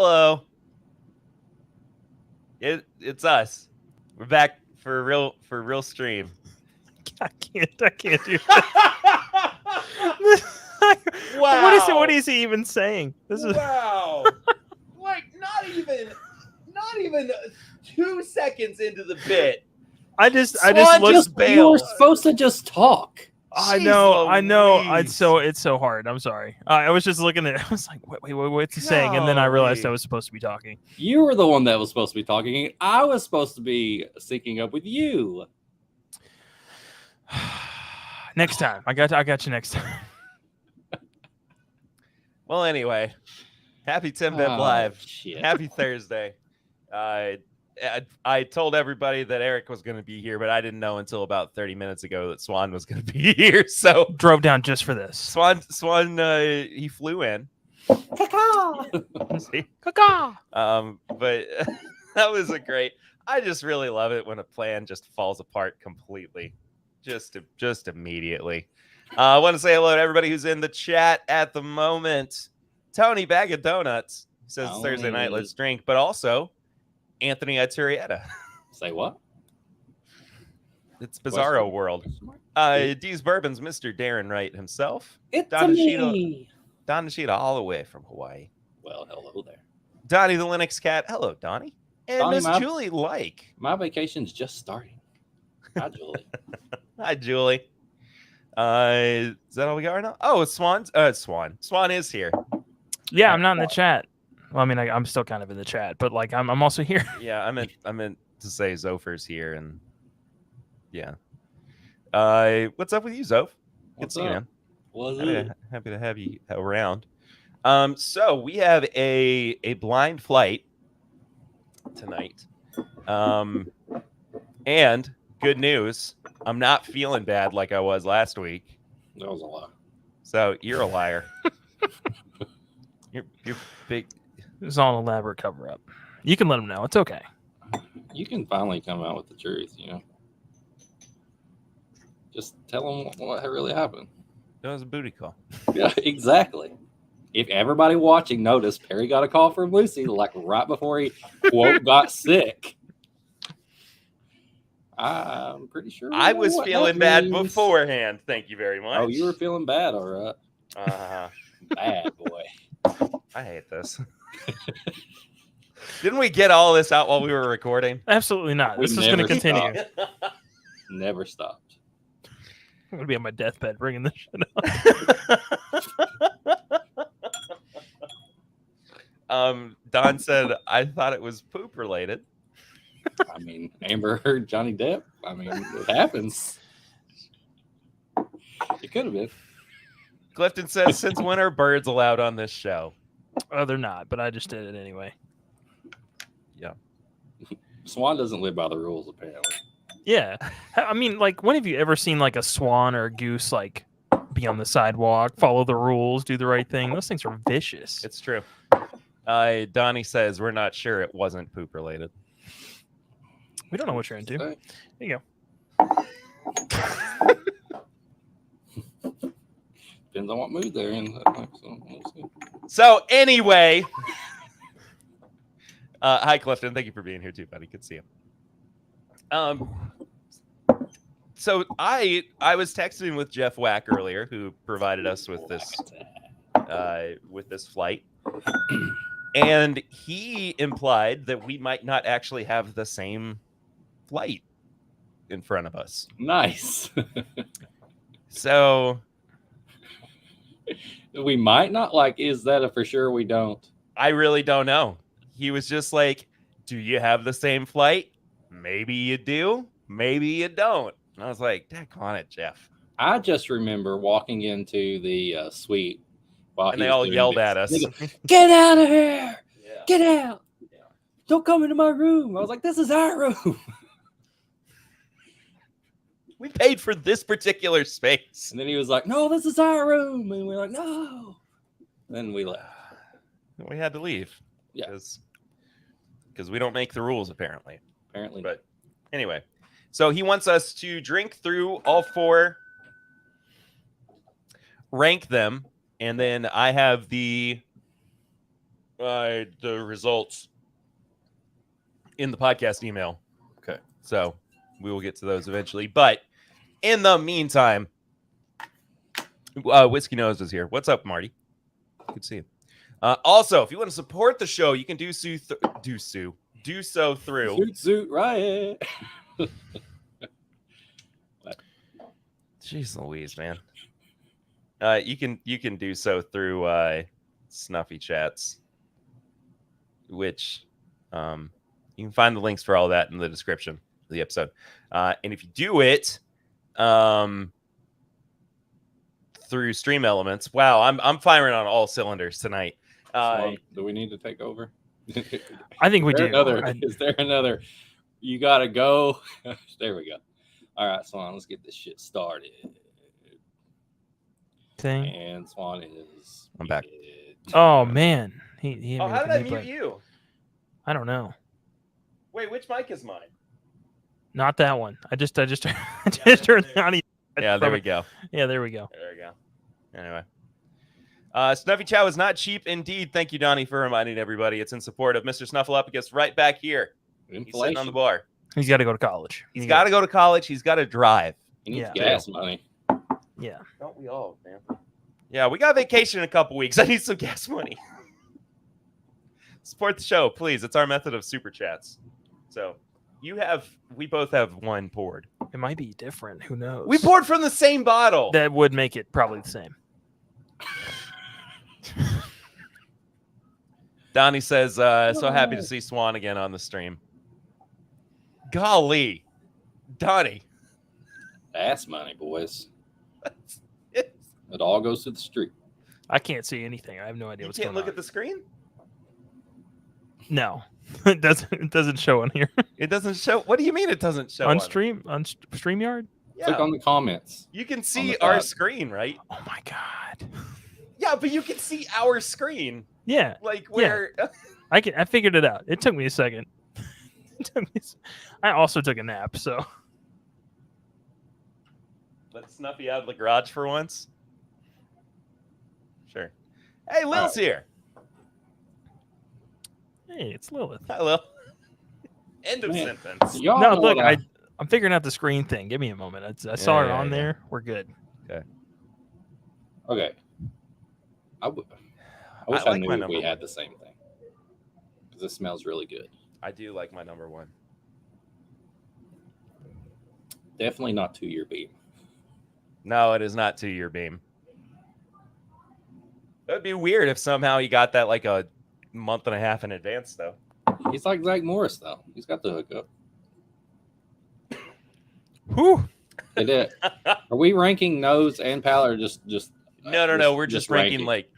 Hello. It's us. We're back for real stream. I can't do that. Wow. What is he even saying? This is wow. Like not even 2 seconds into the bit. I just looked. You were supposed to just talk. I know. Louise. It's so hard. I'm sorry. I was just looking at it. I was like, wait, what's he saying? And then I realized I was supposed to be talking. You were the one that was supposed to be talking. I was supposed to be syncing up with you. Next time. I got you next time. Well, anyway, happy TIMBP Live. Shit. Happy Thursday. I told everybody that Eric was going to be here, but I didn't know until about 30 minutes ago that Swan was going to be here. So drove down just for this. Swan, he flew in. See? Caw-caw. But that was a great. I just really love it when a plan just falls apart completely, just immediately. I want to say hello to everybody who's in the chat at the moment. Tony Bag of Donuts says it's Thursday night, let's drink, but also Anthony Aturietta. Say what? It's Bizarro World. D's Bourbon's Mr. Darren Wright himself. It's Don me. Nishida all the way from Hawaii. Well, hello there. Donnie the Linux Cat. Hello, Donnie. And Donnie, Miss Julie Like. My vacation's just starting. Hi, Julie. Hi, Julie. Is that all we got right now? Oh, it's Swan. Swan is here. Yeah, I'm not in the chat. Well, I mean, I'm still kind of in the chat, but like I'm also here. Yeah, I meant to say Zopher's here, and yeah. What's up with you, Zoph? Good to see you, man. Happy to have you around. So we have a blind flight tonight. And good news, I'm not feeling bad like I was last week. That was a lie. So you're a liar. you're big. It's all an elaborate cover-up. You can let them know. It's okay. You can finally come out with the truth, Just tell them what really happened. That was a booty call. Yeah, exactly. If everybody watching noticed, Perry got a call from Lucy like right before he, quote, got sick. I'm pretty sure. I was feeling bad beforehand. Thank you very much. Oh, you were feeling bad, all right. Bad boy. I hate this. Didn't we get all this out while we were recording? Absolutely not. This is going to continue. Never stopped. I'm going to be on my deathbed bringing this shit up. Don said, I thought it was poop related. I mean, Amber Heard, Johnny Depp. I mean, it happens. It could have been. Clifton says, since when are birds allowed on this show? Oh, they're not, but I just did it anyway. Yeah. Swan doesn't live by the rules, apparently. Yeah. I mean, like, when have you ever seen, like, a swan or a goose, like, be on the sidewalk, follow the rules, do the right thing? Those things are vicious. It's true. Donnie says, we're not sure it wasn't poop related. We don't know what you're into. There you go. Depends on what mood they're in. So anyway, hi Clifton, thank you for being here too, buddy. Good to see you. So I was texting with Jeff Wack earlier, who provided us with this flight, and he implied that we might not actually have the same flight in front of us. Nice. So we might not. Like, is that a for sure? We don't. I really don't know. He was just like, do you have the same flight? Maybe you do, maybe you don't. And I was like, dack on it, Jeff. I just remember walking into the suite and they all yelled at us. Go, get out of here. Yeah. Get out. Yeah. Don't come into my room. I was like, this is our room. We paid for this particular space. And then he was like, no, this is our room. And we were like, no. Then we left. We had to leave. Yeah. Because we don't make the rules, apparently. Apparently. But anyway. So he wants us to drink through all four, rank them, and then I have the the results in the podcast email. Okay. So we will get to those eventually. But in the meantime, Whiskey Nose is here. What's up, Marty? Good to see you. Also, if you want to support the show, you can do so through Zoot riot. Jeez Louise, man. You can do so through Snuffy Chats, which you can find the links for all that in the description of the episode. And if you do it through Stream Elements, wow, I'm firing on all cylinders tonight. Do we need to take over? I think we do. Is there another? You gotta go. There we go. All right, Swan, let's get this shit started. Thing. And Swan is. I'm back. Oh man, he Oh, how did I mute you? I don't know. Wait, which mic is mine? Not that one. I just turned it on. Yeah, there we go. Yeah, there we go. There we go. Anyway. Snuffy Chow is not cheap indeed. Thank you, Donnie, for reminding everybody. It's in support of Mr. Snuffleupagus right back here. He's sitting on the bar. He's got to go to college. He's got to go to college. He's got to drive. He needs gas money. Yeah. Don't we all, man? Yeah, we got vacation in a couple weeks. I need some gas money. Support the show, please. It's our method of super chats. So we both have one poured. It might be different. Who knows? We poured from the same bottle. That would make it probably the same. Donnie says, so happy to see Swan again on the stream. Golly. Donnie. Ass money, boys. It all goes to the street. I can't see anything. I have no idea what's going on. You can't look at the screen? No. It doesn't show on here. It doesn't show. What do you mean it doesn't show on StreamYard? Yeah. Click on the comments. You can see our screen, right? Oh my god. Yeah, but you can see our screen. Yeah. Like where I figured it out. It took me a second. I also took a nap, so let Snuffy out of the garage for once. Sure. Hey, Lil's here. Hey, it's Lilith. Hi, Lil. End of sentence. No, look, I'm figuring out the screen thing. Give me a moment. I saw it on there. We're good. Okay. I wish I knew we had the same thing. Because it smells really good. I do like my number one. Definitely not 2-year beam. No, it is not 2-year beam. It would be weird if somehow he got that like a month and a half in advance, though. He's like Zach Morris, though. He's got the hookup. Whew. Are we ranking nose and palate, or just? No. We're just ranking like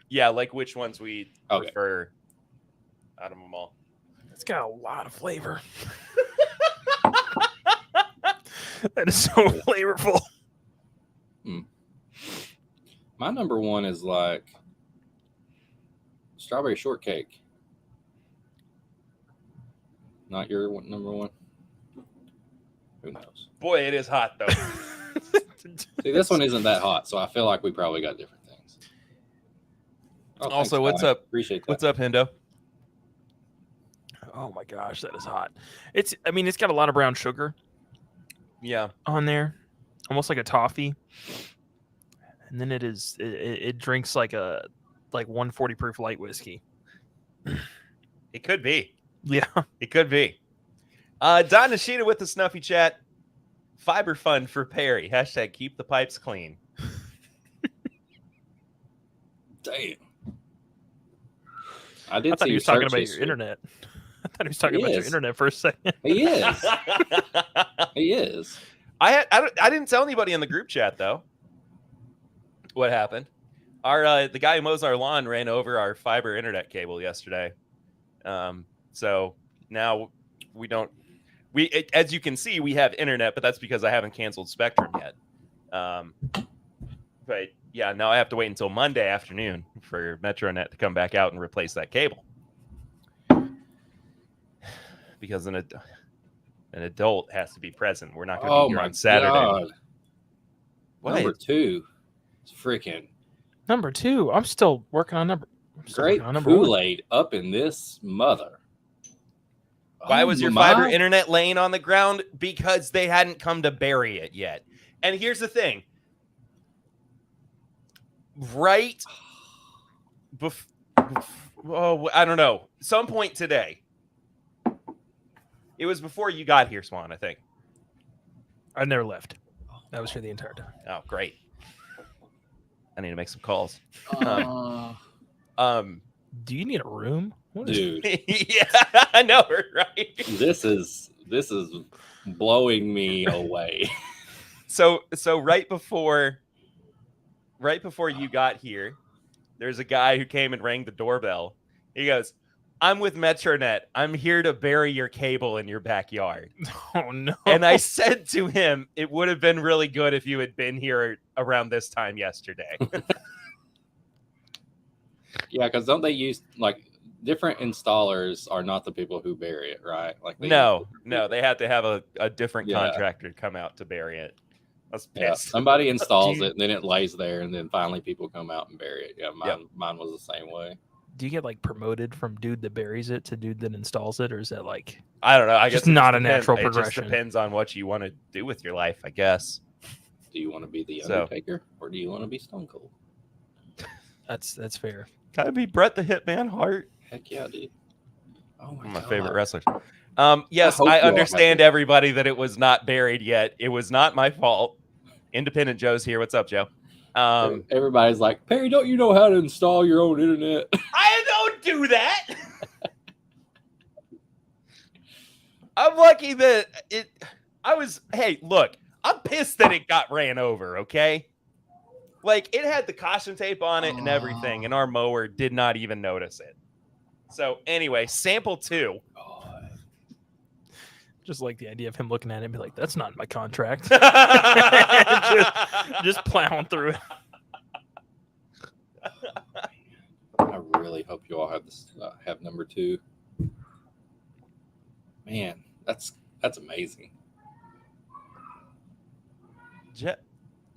which ones we prefer out of them all. It's got a lot of flavor. That is so flavorful. My number one is like strawberry shortcake. Not your number one? Who knows? Boy, it is hot, though. See, this one isn't that hot, so I feel like we probably got different things. Oh, also, thanks, what's up? Appreciate that. What's up, Hendo? Oh my gosh, that is hot. It's got a lot of brown sugar. Yeah. On there. Almost like a toffee. And then it drinks like 140 proof light whiskey. It could be. Yeah. It could be. Don Nishida with the Snuffy Chat. Fiber fund for Perry. # keep the pipes clean. Damn. I thought he was talking about your internet. I thought he was talking about your internet for a second. He is. He is. I didn't tell anybody in the group chat, though, what happened. The guy who mows our lawn ran over our fiber internet cable yesterday. So now we don't. As you can see, we have internet, but that's because I haven't canceled Spectrum yet. But yeah, now I have to wait until Monday afternoon for MetroNet to come back out and replace that cable. Because an adult has to be present. We're not going to be here on Saturday. God. What? Number 2 is freaking. Number 2. I'm still working on number. Grape Kool-Aid up in this mother. Why was your fiber internet laying on the ground? Because they hadn't come to bury it yet. And here's the thing. Right I don't know. Some point today. It was before you got here, Swan, I think. I never left. That was for the entire time. Oh, great. I need to make some calls. Do you need a room? Dude. Yeah, I know, right? This is blowing me away. So right before you got here, there's a guy who came and rang the doorbell. He goes, "I'm with Metronet. I'm here to bury your cable in your backyard." Oh, no. And I said to him, it would have been really good if you had been here around this time yesterday. Yeah, because don't they use, like, different installers are not the people who bury it, right? Like No, they had to have a different contractor come out to bury it. I was pissed. Yeah, somebody installs it, and then it lays there, and then finally people come out and bury it. Yeah, mine was the same way. Do you get like promoted from dude that buries it to dude that installs it, or is that like I don't know? I guess it's not a natural progression. It just progression. depends on what you want to do with your life, I guess. Do you want to be the Undertaker, or do you want to be Stone Cold? That's fair. Gotta be Bret the Hitman Hart. Heck yeah, dude. Oh my favorite wrestlers. Yes, I understand everybody that it was not buried yet. It was not my fault. Independent Joe's here. What's up, Joe? Everybody's like, Perry, don't you know how to install your own internet? I don't do that. I'm lucky that hey, look, I'm pissed that it got ran over, okay? Like, it had the caution tape on it and everything, and our mower did not even notice it. So, anyway, sample 2. Just like the idea of him looking at it and be like, that's not in my contract. just plowing through it. I really hope you all have this. Have number 2. Man, that's amazing.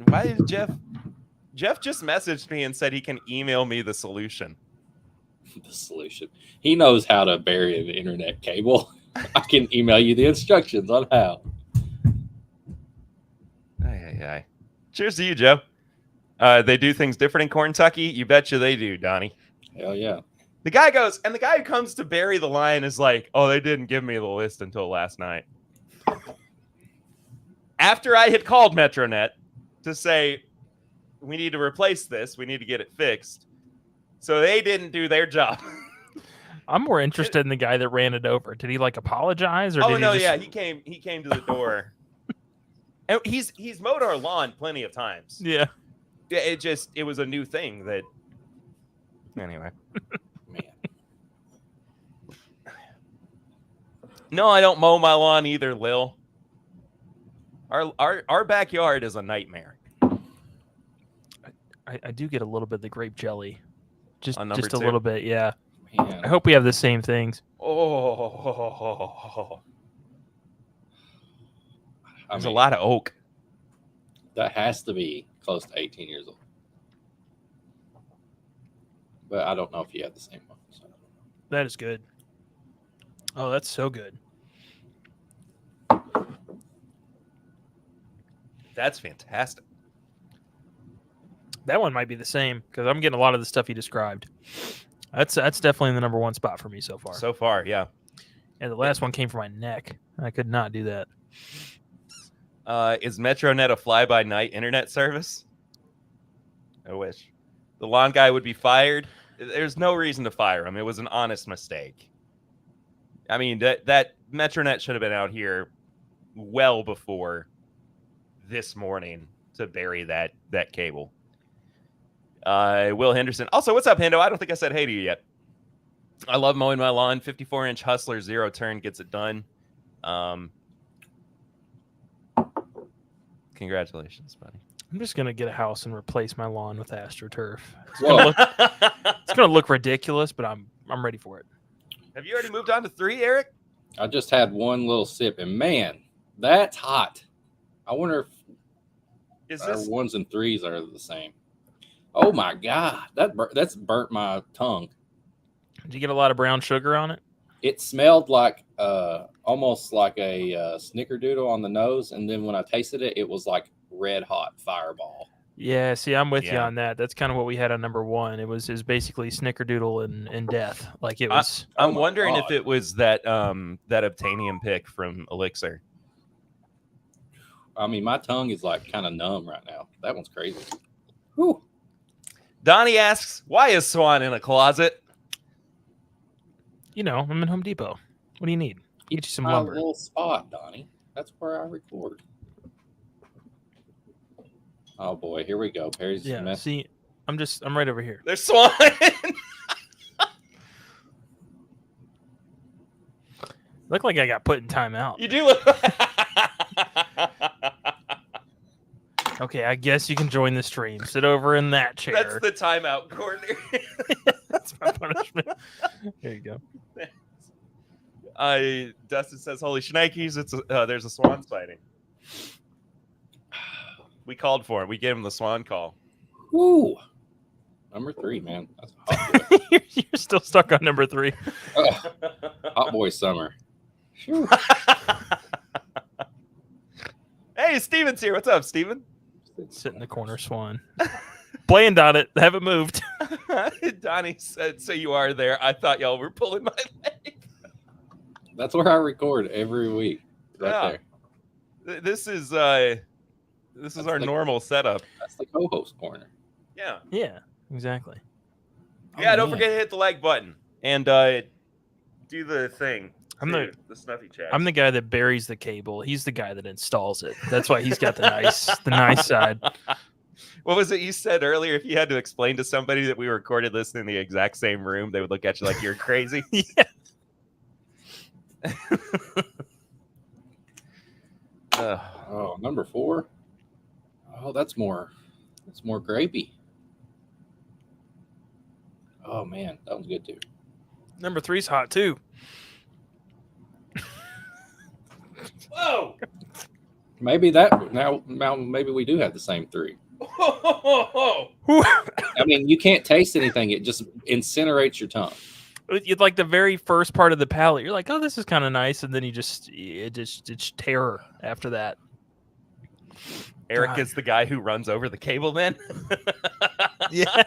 Why did Jeff just messaged me and said he can email me the solution. The solution. He knows how to bury an internet cable. I can email you the instructions on how. Aye. Cheers to you, Joe. They do things different in Kentucky. You betcha they do, Donnie. Hell yeah. The guy goes, and the guy who comes to bury the line is like, "Oh, they didn't give me the list until last night." After I had called Metronet to say, we need to replace this, we need to get it fixed. So they didn't do their job. I'm more interested in the guy that ran it over. Did he like apologize? Or he came to the door. And he's mowed our lawn plenty of times. Yeah. It was a new thing that anyway. Man. No, I don't mow my lawn either, Lil. Our backyard is a nightmare. I do get a little bit of the grape jelly. Just a 2? little bit, yeah. Man. I hope we have the same things. There's a lot of oak. That has to be close to 18 years old. But I don't know if you have the same one. So. That is good. Oh, that's so good. That's fantastic. That one might be the same because I'm getting a lot of the stuff you described. That's definitely in the number 1 spot for me so far. So far, yeah. And the last one came from my neck. I could not do that. Is Metronet a fly-by-night internet service? I wish. The lawn guy would be fired. There's no reason to fire him. It was an honest mistake. I mean, that Metronet should have been out here well before this morning to bury that cable. Will Henderson. Also, what's up, Hendo? I don't think I said hey to you yet. I love mowing my lawn. 54-inch Hustler, 0 turn, gets it done. Congratulations, buddy. I'm just going to get a house and replace my lawn with AstroTurf. It's going to look ridiculous, but I'm ready for it. Have you already moved on to 3, Eric? I just had one little sip, and man, that's hot. I wonder if our 1s and 3s are the same. Oh my God, that's burnt my tongue. Did you get a lot of brown sugar on it? It smelled like almost like a snickerdoodle on the nose, and then when I tasted it, it was like red hot fireball. Yeah, see, I'm with you Yeah. on that. That's kind of what we had on number one. It was basically snickerdoodle and death. Like it was. I'm my wondering God. if it was that that Obtainium pick from Elixir. I mean, my tongue is like kind of numb right now. That one's crazy. Whew. Donnie asks, "Why is Swan in a closet?" You know, I'm in Home Depot. What do you need? Get you some My lumber. little spot, Donnie. That's where I record. Oh boy, here we go. Perry's Yeah. mess. See, I'm right over here. There's Swan. Look like I got put in timeout. You do look. Okay, I guess you can join the stream. Sit over in that chair. That's the timeout corner. That's my punishment. There you go. Dustin says, "Holy shnikes! There's a swan sighting." We called for it. We gave him the swan call. Woo. Number 3, man. That's a hot boy. You're still stuck on number 3. Hot boy summer. Phew. Hey, Steven's here. What's up, Steven? Sit in the corner, Swan. Playing on it. Haven't moved. Donnie said, "So you are there. I thought y'all were pulling my leg." That's where I record every week. Right Yeah. there. This is our the- normal setup. That's the co-host corner. Yeah. Yeah, exactly. Yeah, Oh, don't man. forget to hit the like button and do the thing. I'm the snuffy chat. I'm the guy that buries the cable. He's the guy that installs it. That's why he's got the nice side. What was it you said earlier? If you had to explain to somebody that we recorded this in the exact same room, they would look at you like you're crazy. Yeah. Oh, number 4. Oh, that's more grapey. Oh man, that was good too. Number 3's hot too. Whoa! Maybe that now maybe we do have the same 3. I mean, you can't taste anything; it just incinerates your tongue. You'd like the very first part of the palate. You're like, oh, this is kind of nice, and then it's terror after that. Eric God. is the guy who runs over the cable. Then. Yeah.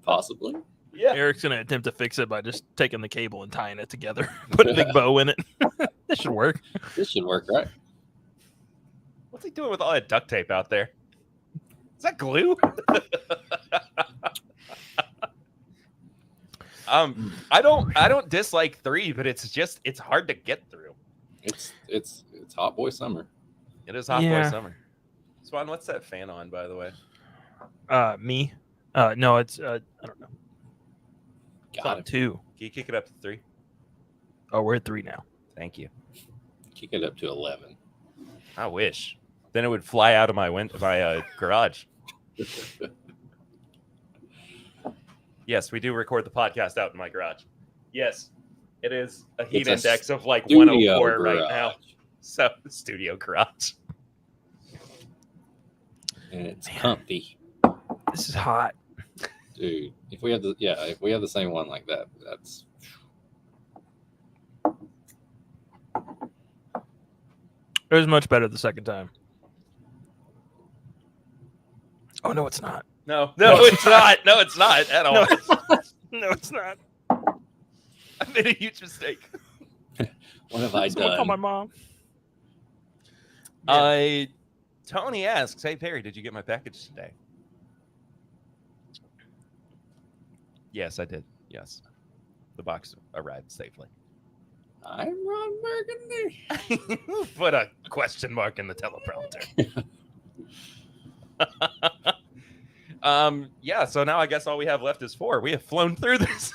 Possibly. Yeah. Eric's gonna attempt to fix it by just taking the cable and tying it together. Put a big bow in it. This should work. This should work, right? What's he doing with all that duct tape out there? Is that glue? I don't dislike 3, but it's hard to get through. It's hot boy summer. It is hot Yeah. boy summer. Swan, what's that fan on, by the way? Me? No, it's I don't know. It's Got on it. 2. Can you kick it up to 3? Oh, we're at 3 now. Thank you. Kick it up to 11. I wish. Then it would fly out of my garage. Yes, we do record the podcast out in my garage. Yes, it is a heat It's a index of like Studio 104 right now. garage. So, studio garage. And it's comfy. This is hot. Dude, if we have the same one like that, that's It was much better the second time. Oh no, it's not. No, it's not. No, it's not at all. No, no, it's not. I made a huge mistake. what have I Someone call my done? mom. Tony asks, "Hey Perry, did you get my package today?" Yes, I did. Yes, the box arrived safely. I'm Ron Burgundy. Put a question mark in the teleprompter. Yeah, so now I guess all we have left is 4. We have flown through this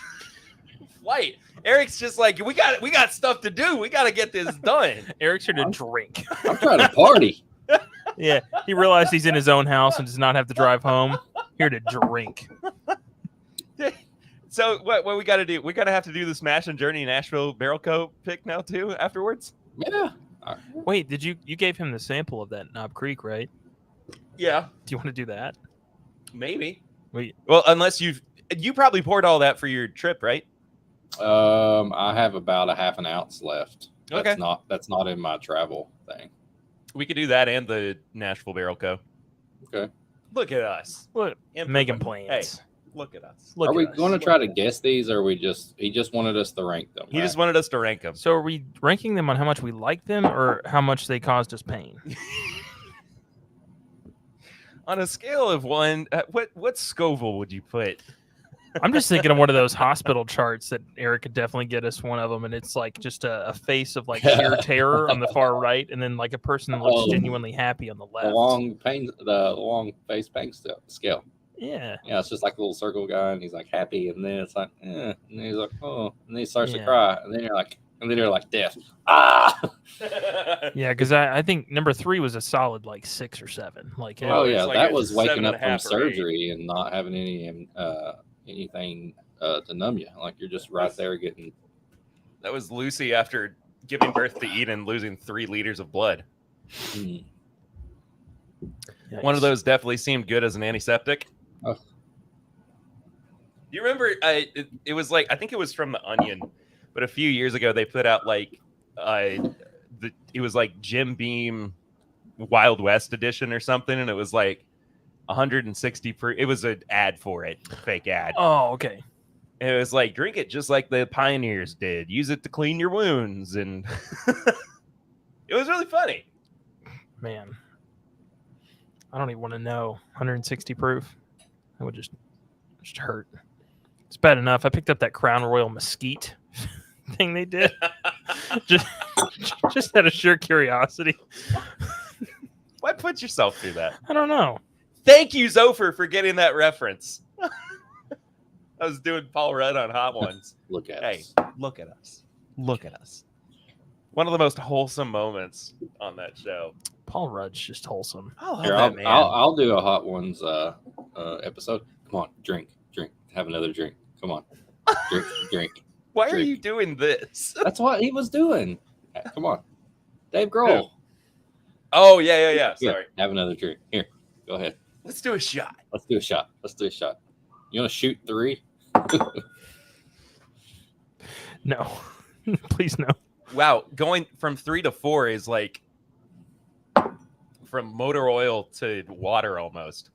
flight. Eric's just like, we got stuff to do. We got to get this done. Eric's here to drink. I'm trying to party. Yeah, he realized he's in his own house and does not have to drive home. Here to drink. So what we got to do? We got to have to do the Smash and Journey Nashville Barrel Co. pick now too afterwards. Yeah. Wait, did you gave him the sample of that Knob Creek, right? Yeah, Do you want to do that? maybe. Wait, Well, unless you probably poured all that for your trip, right? I have about a half an ounce left. Okay. That's not in my travel thing. We could do that and the Nashville Barrel Co. Okay. Look at us. look, making plans. Hey, look at us. Look Are at we us. going to try to guess these, or he just wanted us to rank them? He just wanted us to rank them. So are we ranking them on how much we like them or how much they caused us pain? On a scale of 1, what Scoville would you put? I'm just thinking of one of those hospital charts that Eric could definitely get us one of them, and it's like just a face of like sheer terror on the far right, and then like a person that looks genuinely happy on the left. the long face pain scale. Yeah. Yeah, it's just like a little circle guy, and he's like happy, and then it's like, and then he's like, oh, and then he starts to Yeah. cry, and then you're like, death. Ah. Yeah, because I think number 3 was a solid like 6 or 7. Like Oh, Oh it's yeah, like that a was waking up 7.5 from or 8. surgery and not having anything to numb you. Like you're just right there getting. That was Lucy after giving birth to Eden, losing 3 liters of blood. Hmm. One of those definitely seemed good as an antiseptic. Oh. You remember? It was like, I think it was from The Onion, but a few years ago they put out like it was like Jim Beam Wild West edition or something, and it was like 160 proof. It was an ad for it, a fake ad. Oh, okay. And it was like, drink it just like the pioneers did. Use it to clean your wounds, and it was really funny. Man, I don't even want to know. 160 proof. That would just hurt. It's bad enough. I picked up that Crown Royal Mesquite thing they did. just out of sheer curiosity. Why put yourself through that? I don't know. Thank you, Zopher, for getting that reference. I was doing Paul Rudd on Hot Ones. Look at Hey, us. look at us. Look at us. One of the most wholesome moments on that show. Paul Rudd's just wholesome. Here, I'll do a Hot Ones episode. Come on, drink. Have another drink. Come on, drink. Why are drink. you doing this? That's what he was doing. Come on, Dave Grohl. Oh, yeah. Here, Sorry. have another drink. Here, go ahead. Let's do a shot. Let's do a shot. You want to shoot 3? No, please no. Wow, going from 3 to 4 is like from motor oil to water almost.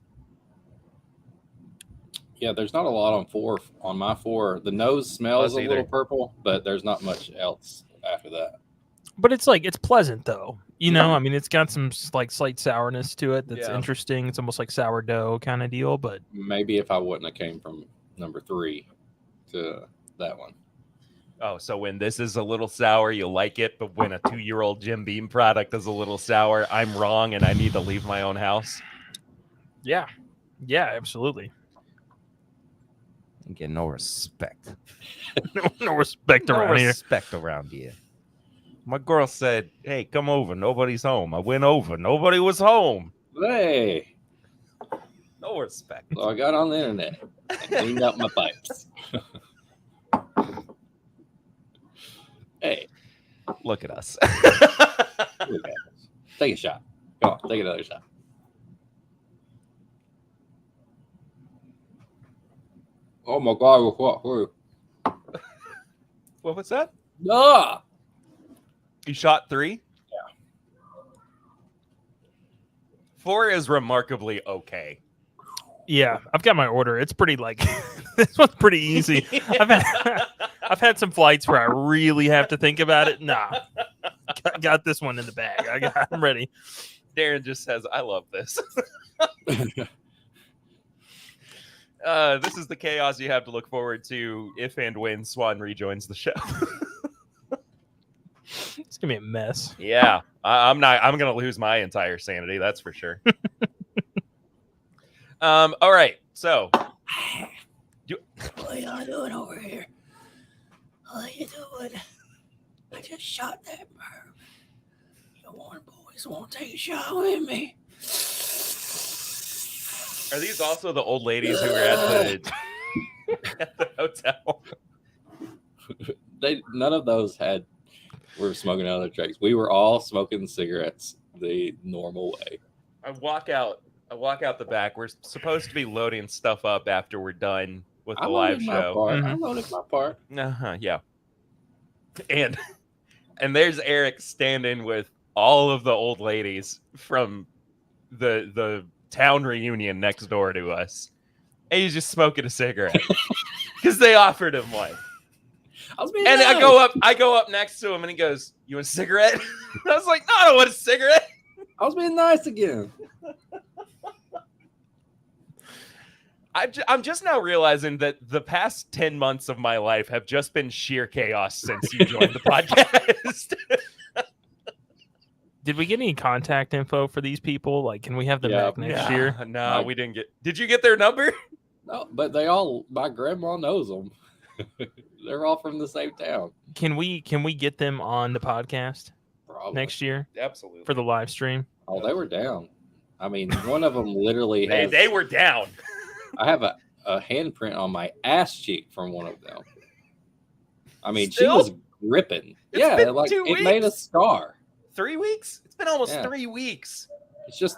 Yeah, there's not a lot on 4. On my 4, the nose smells Us a either. little purple, but there's not much else after that. But it's like, it's pleasant though. You know, I mean, it's got some like slight sourness to it that's Yeah. interesting. It's almost like sourdough kind of deal, but Maybe if I wouldn't have came from number 3 to that one. Oh, so when this is a little sour, you like it, but when a 2-year-old Jim Beam product is a little sour, I'm wrong and I need to leave my own house. yeah, absolutely. I get no respect. no respect around here. respect around here. My girl said, "Hey, come over. Nobody's home." I went over. Nobody was home. Hey, No respect. so I got on the internet and cleaned out my pipes. Hey, Look at us. look at us. Take a shot. Come on, take another shot. Oh my God! What? What was that? Ah! You shot 3? Yeah. 4 is remarkably okay. Yeah, I've got my order. It's pretty like this one's pretty easy. I've had some flights where I really have to think about it. Nah, got this one in the bag. I'm ready. Darren just says, "I love this." This is the chaos you have to look forward to if and when Swan rejoins the show. It's gonna be a mess. Yeah, I'm gonna lose my entire sanity. That's for sure. All right. So, What y'all doing over here? What you doing? I just shot that bird. You Warren boys won't take a shot with me. are these also the old ladies who were at the hotel? None of those had We were smoking other tracks. We were all smoking cigarettes the normal way. I walk out the back. We're supposed to be loading stuff up after we're done with the live show. I loaded my part. Yeah. And there's Eric standing with all of the old ladies from the town reunion next door to us. And he's just smoking a cigarette. Because they offered him one. Nice. I go up next to him and he goes, "You want a cigarette?" I was like, "No, I don't want a cigarette." I was being nice again. I'm just now realizing that the past 10 months of my life have just been sheer chaos since you joined the podcast. Did we get any contact info for these people? Like, can we have them back next year? No, we didn't get. Did you get their number? No, but my grandma knows them. They're all from the same town. Can we get them on the podcast Probably. next year Absolutely. for the live stream? Oh, they were down. I mean, one of them literally has. They were down. I have a handprint on my ass cheek from one of them. I mean, Still? she was gripping. It's been like 2 it made a weeks. scar. 3 weeks? It's been almost Yeah. 3 weeks. It's just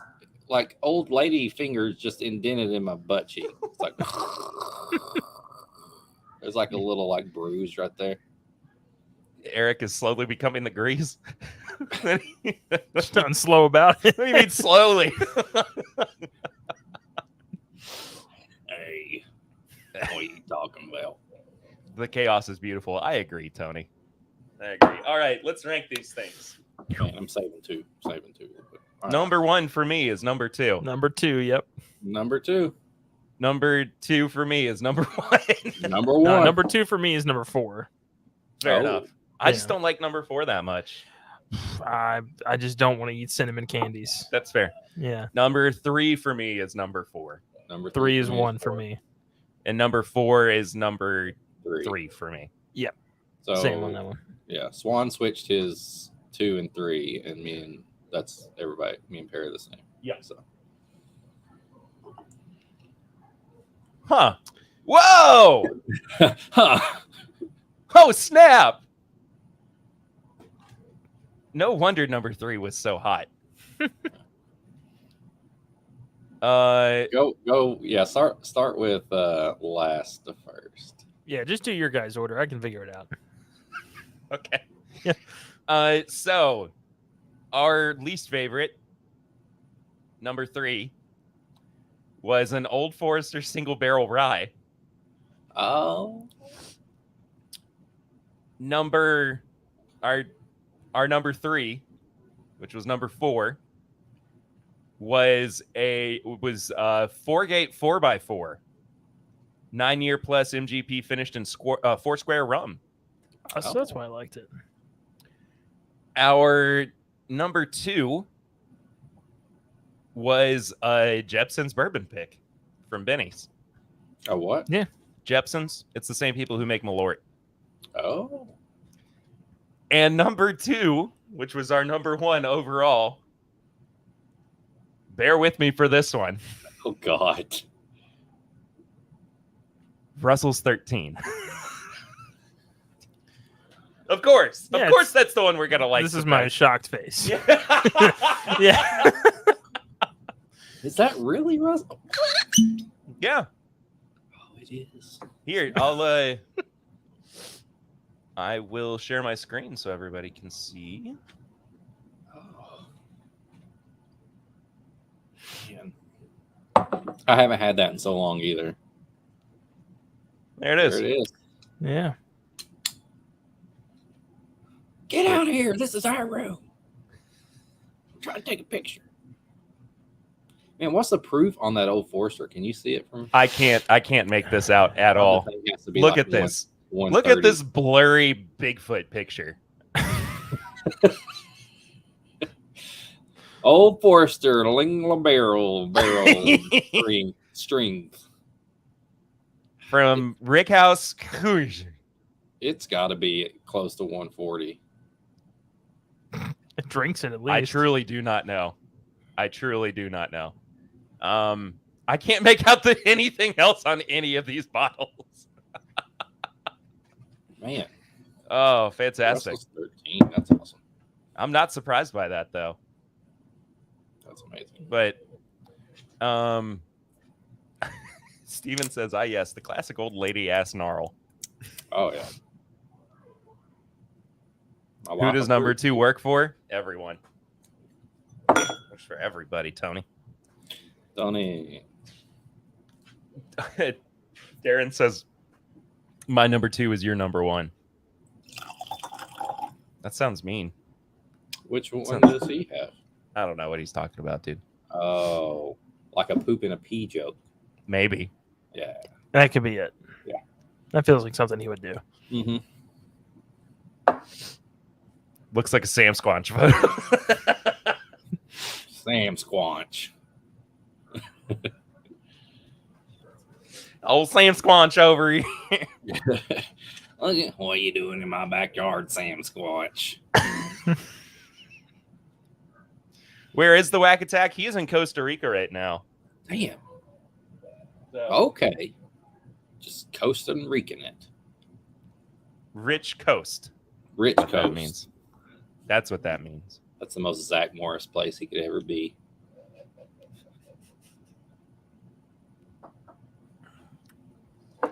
like old lady fingers just indented in my butt cheek. It's like there's like a little like bruise right there. Eric is slowly becoming the grease. Just done slow about it. What do you mean slowly? Hey, what are you talking about? The chaos is beautiful. I agree, Tony. I agree. All right, let's rank these things. Man, I'm saving two. All right. Number 1 for me is number 2. Number 2, yep. Number 2. Number 2 for me is number 1. Number 1. No, number 2 for me is number 4. Fair Oh. enough. I just Yeah. don't like number 4 that much. I just don't want to eat cinnamon candies. That's fair. Yeah. Number 3 for me is number 4. Number 3 is me 1 for me. And number 4 is number 3. 3 for me. So Same on that one. yeah, Swan switched his 2 and 3, and me and Perry are the same. Yeah. So Huh. Whoa! huh. Oh, snap! No wonder number 3 was so hot. Go. Yeah, start with last to first. Yeah, just do your guys' order. I can figure it out. Okay. Yeah. So our least favorite, number 3, was an Old Forester single barrel rye. Oh, Our number 3, which was number 4, was a 4-gate 4x4, 9-year plus MGP finished in Foursquare rum. So that's why I liked it. Our number 2 was a Jepson's bourbon pick from Benny's. a what? Jepson's. It's the same people who make Malort. Oh, And number 2, which was our number 1 overall. Bear with me for this one. oh God. Russell's 13. Of course. Yeah, Of course that's the one we're going to like. This is the my best. shocked face. Yeah. Yeah. Is that really Russell? Yeah. Oh, it is. Here, I will share my screen so everybody can see. Oh. Man. I haven't had that in so long either. There it is. There it is. Yeah. Get out of here. This is our room. I'm trying to take a picture. Man, what's the proof on that old Forester? Can you see it from? I can't make this out at all. The thing has to be Look like at this. 130. Look at this blurry Bigfoot picture. Old Forester, Lingla barrel, string. From Rickhouse. It's got to be close to 140. It drinks it at least. I truly do not know. I can't make out anything else on any of these bottles. Man, Oh, fantastic. Russell's 13. That's awesome. I'm not surprised by that though. That's amazing. But Steven says, yes, the classic old lady ass gnarl. Oh yeah. Who does number 2 work for? Everyone. Works for everybody, Tony. Tony. Darren says, my number 2 is your number 1. That sounds mean. Which one does he have? I don't know what he's talking about, dude. Oh, like a poop and a pee joke. Maybe. Yeah. That could be it. Yeah. That feels like something he would do. Mm-hmm. Looks like a Sam Squanch photo. Sam Squanch. Old Sam Squanch over here. Look at what are you doing in my backyard, Sam Squanch? Where is the Wack Attack? He is in Costa Rica right now. Damn. So, Okay. Just Costa Rican it. Rich Coast. Rich What Coast. that means. That's what that means. That's the most Zach Morris place he could ever be.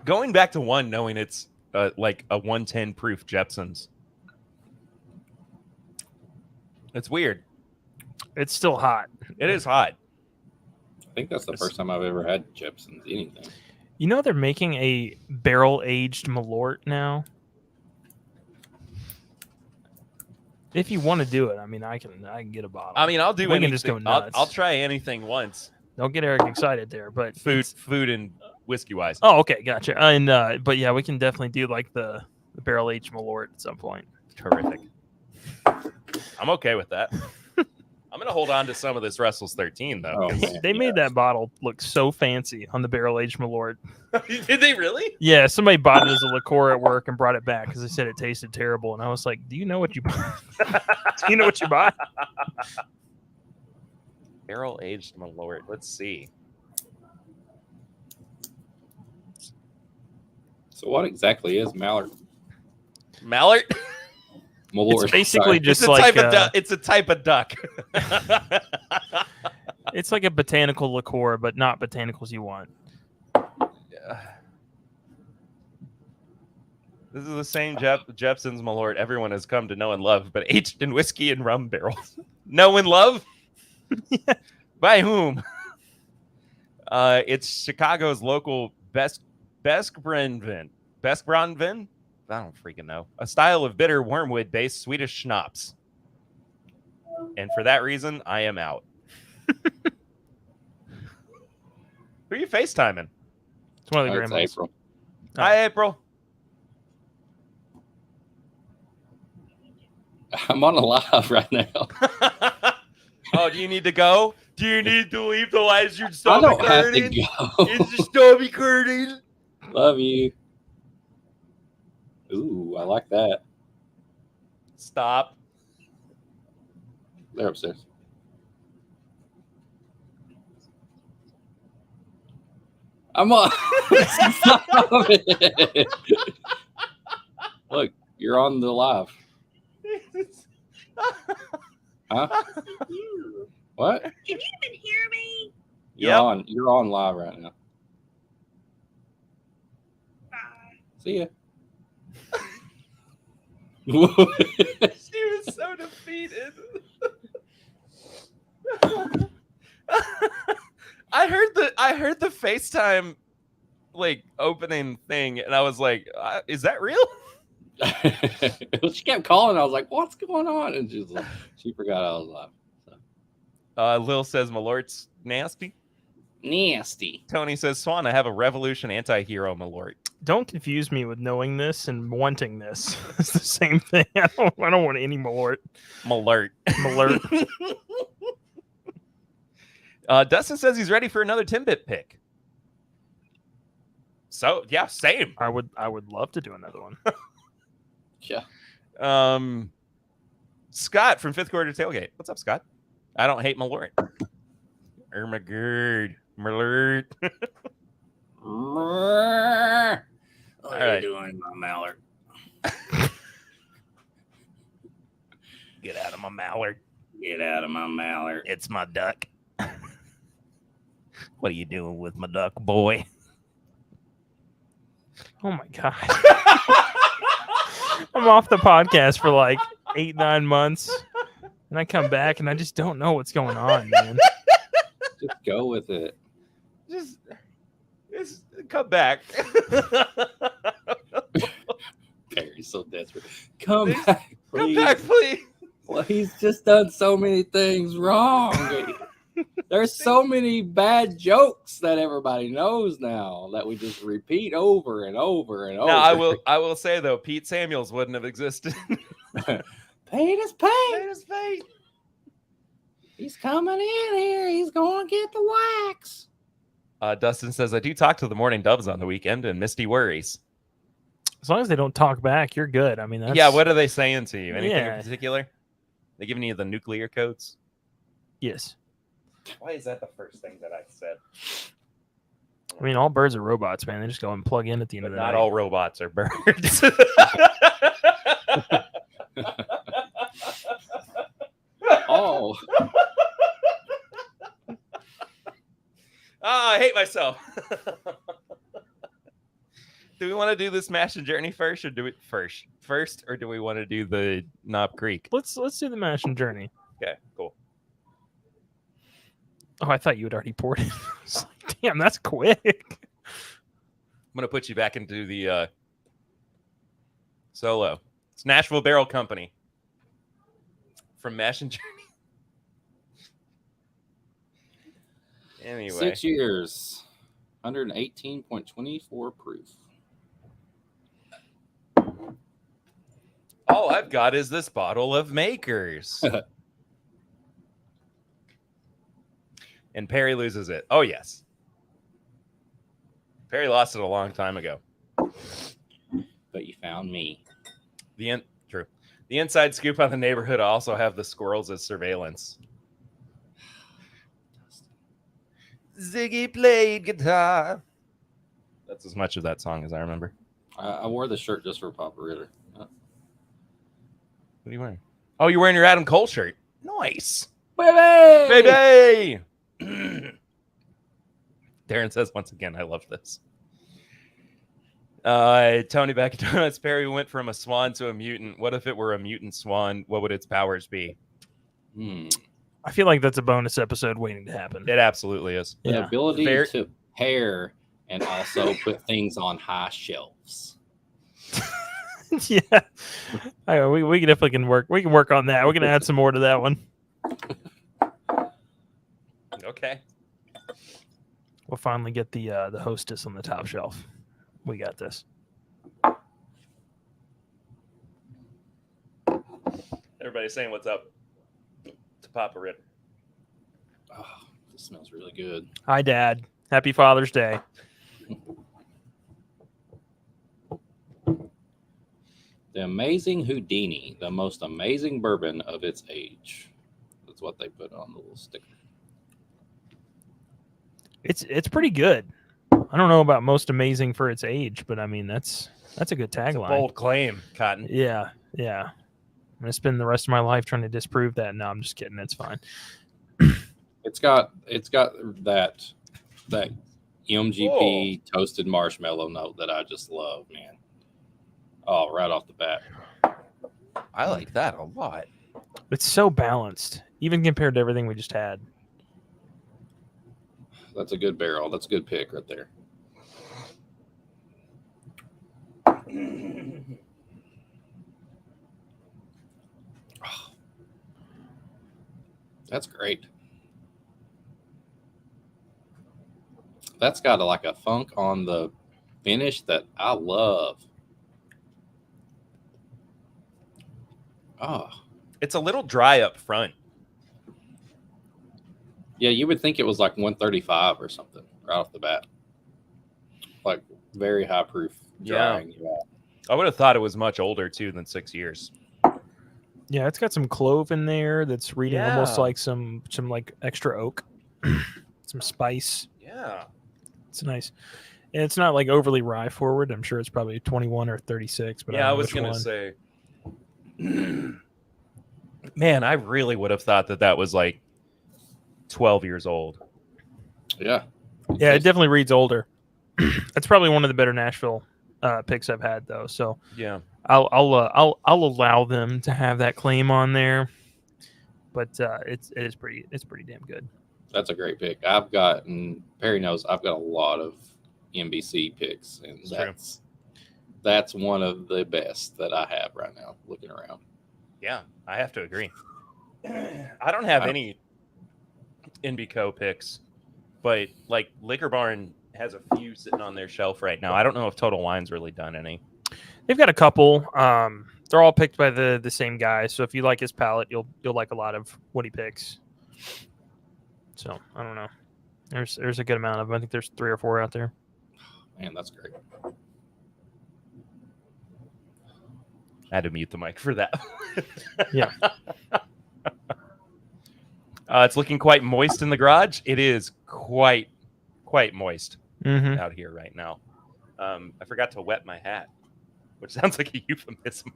Going back to 1, knowing it's like a 110 proof Jepson's. It's weird. It's still hot. It is hot. I think that's the first time I've ever had Jepson's anything. You know they're making a barrel-aged Malort now? If you want to do it, I mean, I can get a bottle. I mean, I'll do We can anything. just go nuts. I'll try anything once. Don't get Eric excited there, but Food and whiskey wise. Oh, okay, gotcha. And but yeah, we can definitely do like the barrel-aged Malort at some point. Terrific. I'm okay with that. I'm gonna hold on to some of this Russell's 13 though. Oh, 'cause- man. They made that bottle look so fancy on the barrel-aged Malort. Did they really? Yeah, somebody bought it as a liqueur at work and brought it back because they said it tasted terrible. And I was like, "Do you know what you buy? Do you know what you buy?" Barrel aged Malort. Let's see. So what exactly is Mallard? Mallard. Malort. It's basically Sorry. just It's a like type of duck. It's a type of duck. it's like a botanical liqueur, but not botanicals you want. This is the same Jepson's Malort everyone has come to know and love, but aged in whiskey and rum barrels. Know and love? Yeah. By whom? It's Chicago's local best Beskbrännvin. Beskbrännvin? I don't freaking know. A style of bitter wormwood-based Swedish schnapps. And for that reason, I am out. Who are you FaceTiming? It's one of the Oh, it's grandmas. April. Oh. Hi, April. I'm on a live right now. Oh, do you need to go? Do you need to leave the lights? Your I stomach don't have to hurting? go. Is your stomach hurting? Love you. Ooh, I like that. Stop. They're upstairs. I'm on. Stop it. Look, you're on the live. Huh? What? Can you even hear me? You're Yep. on. You're on live right now. Bye. See ya. She was so defeated. I heard the FaceTime like opening thing, and I was like, "Is that real?" She kept calling. I was like, "What's going on?" And she was like, she forgot I was live. So. Lil says Malort's nasty. Nasty. Tony says Swan, I have a Revolution anti-hero Malort. Don't confuse me with knowing this and wanting this. It's the same thing. I don't want any Malort. Malort. Malort. Dustin says he's ready for another TIMBP pick. So yeah, same. I would love to do another one. Yeah. Scott from Fifth Quarter Tailgate. What's up, Scott? I don't hate Malort. Ermagerd. Malort. What All right. you doing, my Mallard? Get out of my mallard. Get out of my mallard. It's my duck. What are you doing with my duck, boy? Oh my god. I'm off the podcast for like 8-9 months, and I come back and I just don't know what's going on, man. Just go with it. Just come back. Perry's so desperate. Come Please, back, Come please. back, please. Well, he's just done so many things wrong. There's so many bad jokes that everybody knows now that we just repeat over and over and over. Now, I will say though, Pete Samuels wouldn't have existed. Paid his pay. Paid his fate. He's coming in here. He's going to get the wax. Dustin says, I do talk to the Morning Doves on the weekend, and Misty worries. As long as they don't talk back, you're good. I mean, that's... Yeah, what are they saying to you? Anything Yeah. in particular? They giving you the nuclear codes? Yes. Why is that the first thing that I said? I mean, all birds are robots, man. They just go and plug in at the end But of the not night. all robots are birds. Oh, I hate myself. Do we want to do this Mash and Journey first, or do we or do we want to do the Knob Creek? Let's do the Mash and Journey. Okay, cool. Oh, I thought you had already poured it. I was like, damn, that's quick. I'm gonna put you back into the solo. It's Nashville Barrel Company from Mash and Journey. Anyway, 6 years, 118.24 proof. all I've got is this bottle of Makers. And Perry loses it. Oh, yes. Perry lost it a long time ago. But you found me. True. The inside scoop on the neighborhood also have the squirrels as surveillance. Ziggy played guitar. That's as much of that song as I remember. I wore the shirt just for Papa Ritter. What are you wearing? Oh, you're wearing your Adam Cole shirt. Nice. Baby! Baby! Darren says once again, I love this. Tony back at Donuts. Perry went from a swan to a mutant. What if it were a mutant swan? What would its powers be? I feel like that's a bonus episode waiting to happen. It absolutely is. The Yeah. ability to pair and also put things on high shelves. Yeah. We definitely can work. We can work on that. We're gonna add some more to that one. Okay. We'll finally get the hostess on the top shelf. We got this. Everybody's saying what's up to Papa Ritter. Oh, this smells really good. Hi, Dad. Happy Father's Day. The Amazing Houdini, the most amazing bourbon of its age. That's what they put on the little sticker. It's pretty good. I don't know about most amazing for its age, but I mean that's a good It's a tagline. bold claim, Cotton. Yeah. I'm gonna spend the rest of my life trying to disprove that. No, I'm just kidding. It's fine. It's got that MGP toasted marshmallow note that I just love, man. Oh, right off the bat. I like that a lot. It's so balanced, even compared to everything we just had. That's a good barrel. That's a good pick right there. Oh, that's great. That's got like a funk on the finish that I love. Oh, It's a little dry up front. yeah, you would think it was like 135 or something right off the bat. Like very high proof drying. Yeah. I would have thought it was much older too than 6 years. Yeah, it's got some clove in there that's reading almost Yeah. like some like extra oak, some spice. Yeah. It's nice. And it's not like overly rye forward. I'm sure it's probably 21 or 36. But Yeah, I don't know was which going to one. say. Man, I really would have thought that was like 12 years old. Yeah. Yeah, it definitely reads older. That's probably one of the better Nashville picks I've had, though. So Yeah. I'll allow them to have that claim on there, but it is pretty damn good. That's a great pick. I've got, and Perry knows, I've got a lot of NBC picks, and that's one of the best that I have right now. Looking around. Yeah, I have to agree. I don't have any NBCO picks, but like Liquor Barn has a few sitting on their shelf right now. I don't know if Total Wine's really done any. They've got a couple. They're all picked by the same guy. So if you like his palette, you'll like a lot of what he picks. So I don't know. There's a good amount of them. I think there's 3 or 4 out there. Man, that's great. I had to mute the mic for that. Yeah. It's looking quite moist in the garage. It is quite moist out here right now. I forgot to wet my hat, which sounds like a euphemism.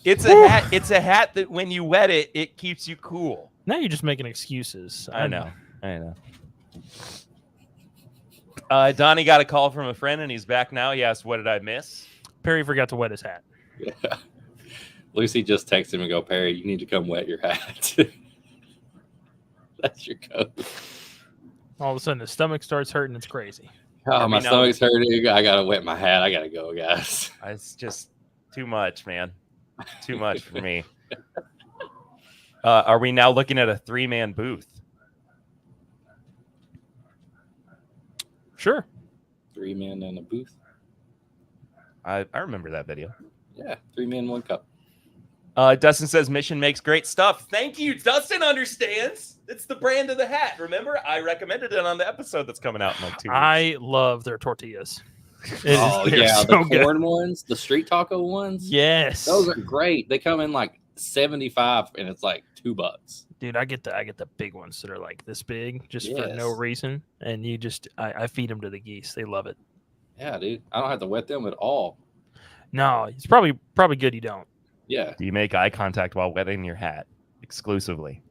It's a hat. It's a hat that when you wet it, it keeps you cool. Now you're just making excuses. I know. Donnie got a call from a friend, and he's back now. He asked, "What did I miss?" Perry forgot to wet his hat. Yeah. Lucy just texted him and go, Perry, you need to come wet your hat. That's your code. All of a sudden, his stomach starts hurting. It's crazy. Oh, my stomach's hurting. I gotta wet my hat. I gotta go, guys. It's just too much, man. Too much for me. Are we now looking at a 3-man booth? Sure. 3 men in a booth. I remember that video. Yeah, 3 men, 1 cup. Dustin says Mission makes great stuff. Thank you. Dustin understands. It's the brand of the hat. Remember, I recommended it on the episode that's coming out in like 2 weeks. I love their tortillas. The so corn ones, the street taco ones. Yes, those are great. They come in like 75, and it's like $2. Dude, I get the big ones that are like this big just for no reason, and I feed them to the geese. They love it. Yeah, dude, I don't have to wet them at all. No, it's probably good you don't. Yeah. Do you make eye contact while wetting your hat exclusively?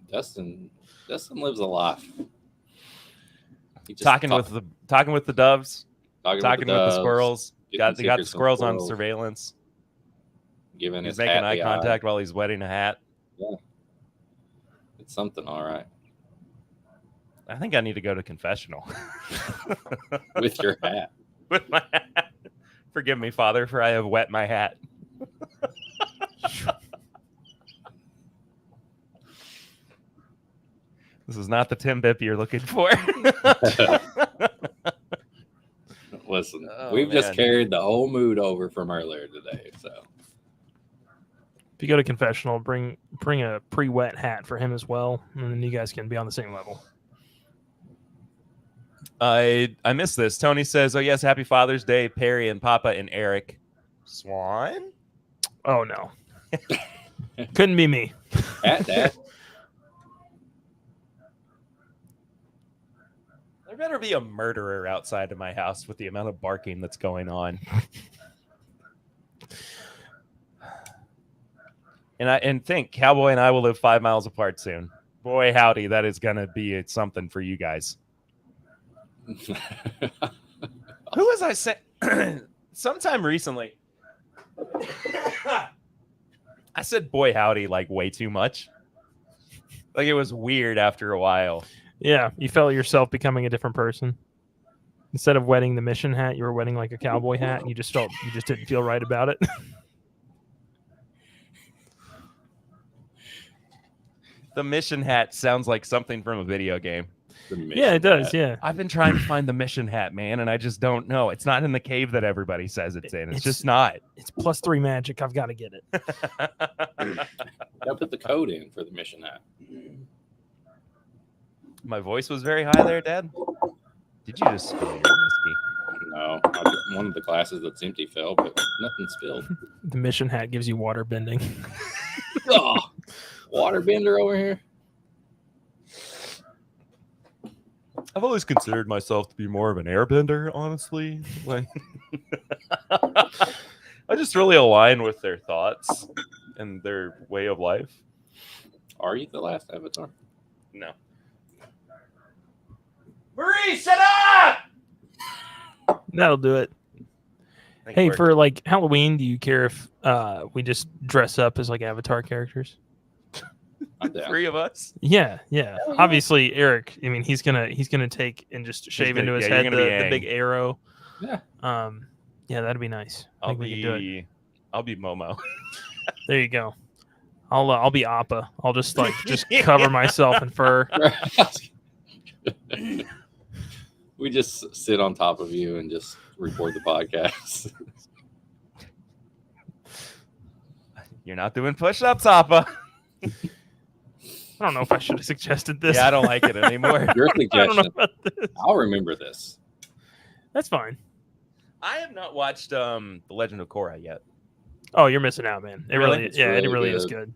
Dustin lives a life. Talking with the doves, talking with the squirrels. Got the squirrels on surveillance. He's making eye contact while he's wetting a hat. Yeah, it's something, all right. I think I need to go to confessional with your hat. With my hat. Forgive me, Father, for I have wet my hat. This is not the TIMBP you're looking for. Listen, we've just carried the whole mood over from earlier today. So if you go to confessional, bring a pre-wet hat for him as well, and then you guys can be on the same level. I missed this. Tony says, "Oh yes, Happy Father's Day, Perry and Papa and Eric." Swan? Oh no, couldn't be me. At that. There better be a murderer outside of my house with the amount of barking that's going on. And think, Cowboy and I will live 5 miles apart soon. Boy, howdy, that is gonna be something for you guys. Who was I saying? Sometime recently, I said "boy howdy" like way too much. Like it was weird after a while. Yeah, you felt yourself becoming a different person. Instead of wearing the mission hat, you were wearing like a cowboy hat, and you just didn't feel right about it. The mission hat sounds like something from a video game. Yeah, it does. Yeah, I've been trying to find the mission hat, man, and I just don't know. It's not in the cave that everybody says it's in. It's just not. It's +3 magic. I've got to get it. Gotta put the code in for the mission hat. My voice was very high there, Dad. Did you just spill your whiskey? No, one of the glasses that's empty fell, but nothing spilled. The mission hat gives you water bending. Oh, water bender over here. I've always considered myself to be more of an airbender, honestly. Like, I just really align with their thoughts and their way of life. Are you the last Avatar? No. Marie, shut up! That'll do it. Thank Hey, you, for like Halloween, do you care if we just dress up as like Avatar characters? I'm down. 3 of us. Yeah. Obviously, Eric. I mean, he's gonna take and just shave gonna- into his yeah, you're head gonna be the big Aang. arrow. Yeah. Yeah, that'd be nice. I think we could do it. I'll be Momo. There you go. I'll be Appa. I'll just cover myself in fur. We just sit on top of you and just record the podcast. You're not doing push-ups, Appa. I don't know if I should have suggested this. Yeah, I don't like it anymore. Your I don't know suggestion. about this. I'll remember this. That's fine. I have not watched The Legend of Korra yet. Oh, you're missing out, man. It Really? really, It's yeah, it really really is good.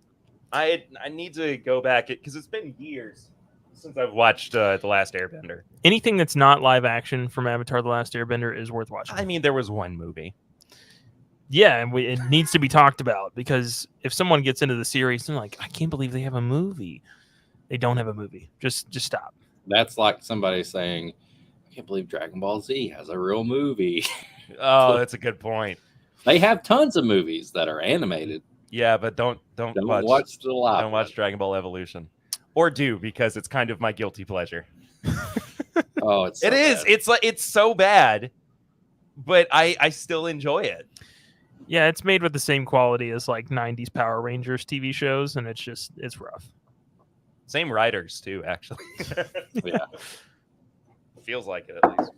good. I need to go back because it's been years since I've watched The Last Airbender. Anything that's not live action from Avatar: The Last Airbender is worth watching. I mean, there was one movie. Yeah, and it needs to be talked about because if someone gets into the series, they're like, I can't believe they have a movie. They don't have a movie. Just stop. That's like somebody saying, I can't believe Dragon Ball Z has a real movie. Oh, that's a good point. They have tons of movies that are animated. Yeah, but don't Don't watch the live. don't watch Dragon Ball Evolution, or do because it's kind of my guilty pleasure. Oh, it's so It is. bad. It's like it's so bad, but I still enjoy it. Yeah, it's made with the same quality as like 90s Power Rangers TV shows, and it's rough. Same writers too, actually. Yeah. Feels like it at least.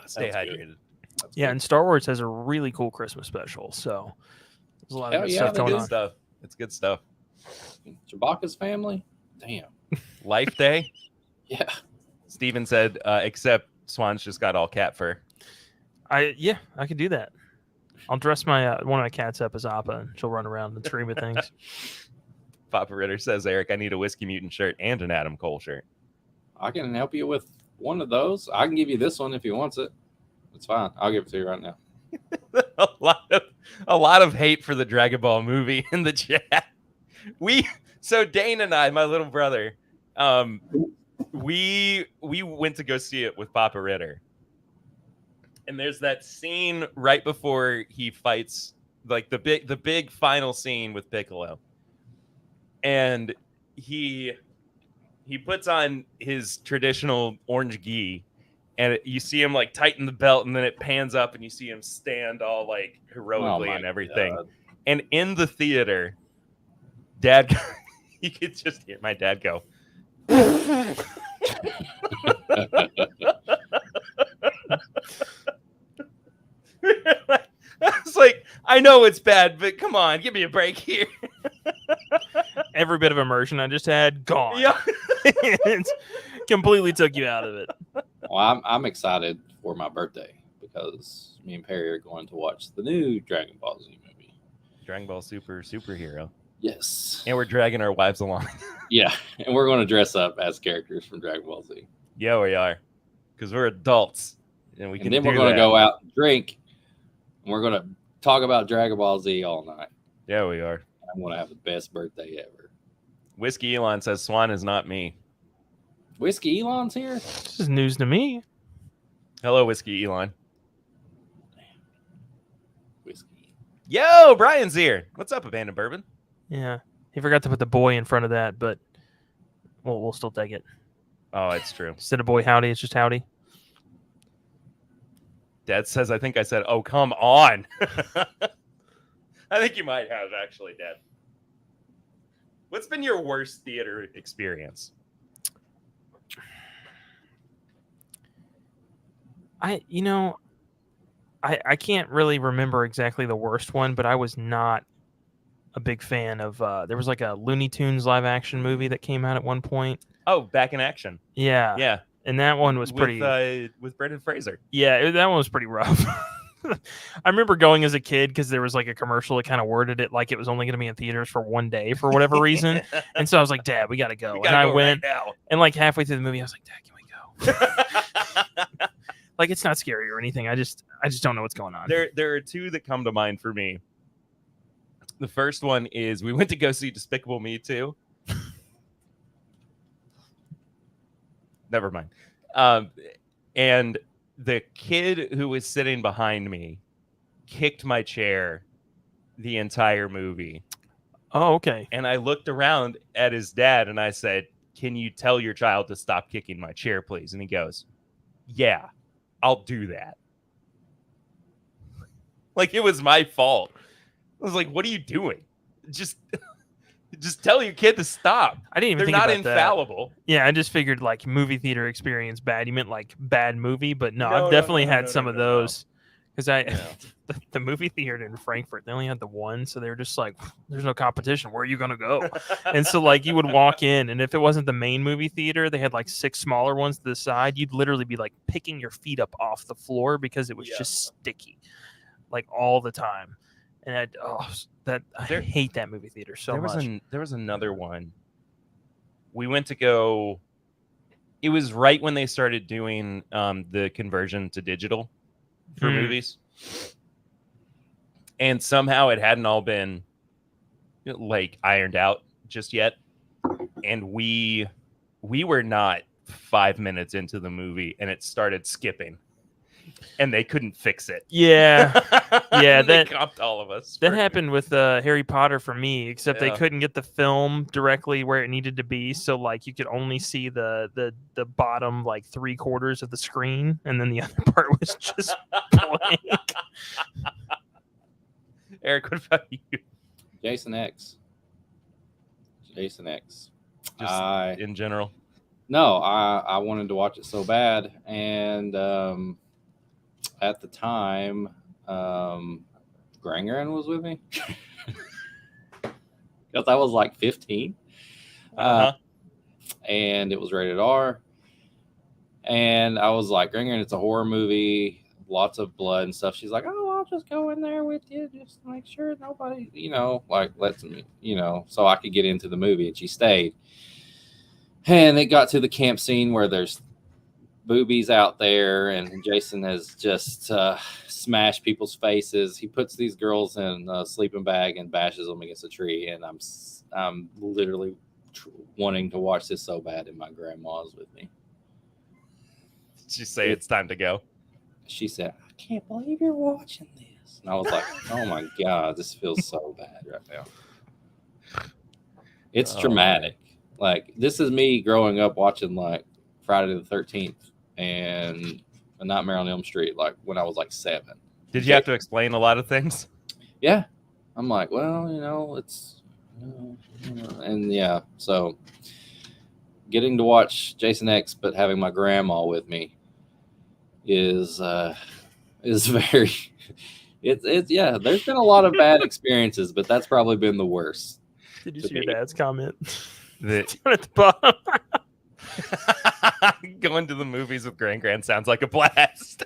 Stay That's good. hydrated. Yeah, and Star Wars has a really cool Christmas special, so there's a lot of Hell good yeah, stuff they going do. on. Stuff. It's good stuff. Chewbacca's family? Damn. Life Day. Yeah. Steven said, except Swan's just got all cat fur. I could do that. I'll dress my one of my cats up as Appa, and she'll run around and scream at things. Papa Ritter says, Eric, I need a Whiskey Mutant shirt and an Adam Cole shirt. I can help you with one of those. I can give you this one if you want it. It's fine. I'll give it to you right now. a lot of hate for the Dragon Ball movie in the chat. So Dane and I, my little brother, we went to go see it with Papa Ritter. And there's that scene right before he fights, like the big final scene with Piccolo. And he puts on his traditional orange gi, and you see him like tighten the belt, and then it pans up and you see him stand all like heroically Oh my and everything. God. And in the theater, Dad, you could just hear my dad go. I was like, I know it's bad, but come on, give me a break here. Every bit of immersion I just had, gone. Yeah. It completely took you out of it. Well, I'm excited for my birthday because me and Perry are going to watch the new Dragon Ball Z movie. Dragon Ball superhero. Yes. And we're dragging our wives along. Yeah. And we're going to dress up as characters from Dragon Ball Z. Yeah, we are. Because we're adults. And we can And then do we're going that. to go out and drink. And we're going to talk about Dragon Ball Z all night. Yeah, we are. I'm going to have the best birthday ever. Whiskey Elon says Swan is not me. Whiskey Elon's here? This is news to me. Hello, Whiskey Elon. Whiskey. Yo, Brian's here. What's up, Abandoned Bourbon? Yeah, he forgot to put the boy in front of that, but we'll still take it. Oh, it's true. Instead of boy howdy, it's just howdy. Dad says, I think I said, oh, come on. I think you might have, actually, Dad. What's been your worst theater experience? I can't really remember exactly the worst one, but I was not a big fan of. There was like a Looney Tunes live action movie that came out at one point. Oh, Back in Action. Yeah, Yeah. and that one was pretty. With Brendan Fraser. Yeah, that one was pretty rough. I remember going as a kid because there was like a commercial that kind of worded it like it was only going to be in theaters for one day for whatever reason. And so I was like, Dad, we got to go. We And gotta I go went, right now. and like halfway through the movie, I was like, Dad, can we go? Like, it's not scary or anything. I just don't know what's going on. There are two that come to mind for me. The first one is we went to go see Despicable Me 2. Never mind. And the kid who was sitting behind me kicked my chair the entire movie. Oh, okay. And I looked around at his dad and I said, "Can you tell your child to stop kicking my chair, please?" And he goes, "Yeah, I'll do that." Like, it was my fault. I was like, "What are you doing? Just tell your kid to stop." I didn't even They're think not about that. infallible. Yeah, I just figured like movie theater experience bad. You meant like bad movie, but no, No, I've definitely no, had no, some no, of no. those. Because Yeah. the movie theater in Frankfurt, they only had the one, so they were just like, "There's no competition. Where are you gonna go?" And so like you would walk in, and if it wasn't the main movie theater, they had like 6 smaller ones to the side. You'd literally be like picking your feet up off the floor because it was Yeah. just sticky, like all the time. And I hate that movie theater so much. There was another one. We went to go. It was right when they started doing the conversion to digital for movies, and somehow it hadn't all been like ironed out just yet. And we were not 5 minutes into the movie, and it started skipping, and they couldn't fix it. Yeah. Yeah, they that comped all of us. That happened with Harry Potter for me, except they Yeah. couldn't get the film directly where it needed to be. So like you could only see the bottom like 3/4 of the screen, and then the other part was just blank. Eric, what about you? Jason X. Jason X. Just in general. No, I wanted to watch it so bad, and at the time, Grangerin was with me because I was like 15, and it was rated R, and I was like, Grangerin, it's a horror movie, lots of blood and stuff. She's like, "Oh, I'll just go in there with you just to make sure nobody, like lets me, so I could get into the movie," and she stayed. And it got to the camp scene where there's boobies out there, and Jason has just smashed people's faces. He puts these girls in a sleeping bag and bashes them against a tree. And I'm literally wanting to watch this so bad, and my grandma's with me. Did she say it's time to go? She said, "I can't believe you're watching this." And I was like, "Oh my God, this feels so bad right now." It's dramatic. Like, this is me growing up watching like Friday the 13th and A Nightmare on Elm Street, like when I was like 7. Did you have to explain a lot of things? Yeah. I'm like, well, it's, and yeah. So getting to watch Jason X, but having my grandma with me is very, yeah, there's been a lot of bad experiences, but that's probably been the worst. Did you To see your me. dad's comment? That Down at the bottom. going to the movies with Gran sounds like a blast.